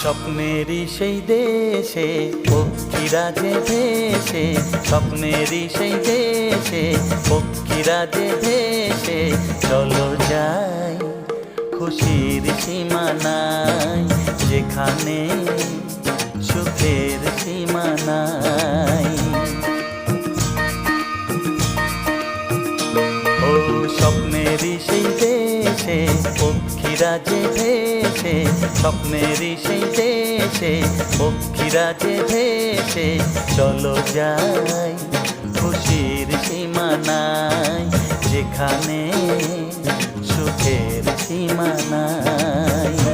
স্বপ্নেরই সেই দেশে পক্ষীরা যে ভেসে, স্বপ্নেরই সেই দেশে পক্ষীরা যে ভেসে, চলো যাই খুশির সীমানায়, যেখানে সুখের সীমানায়। ও স্বপ্নেরই সেই দেশে পক্ষীরা যে ভেসে, স্বপ্নেরই সেই দেশে পক্ষীরা যে ভেসে, চলো যাই খুশির সীমানায়, যেখানে সুখের সীমানায়।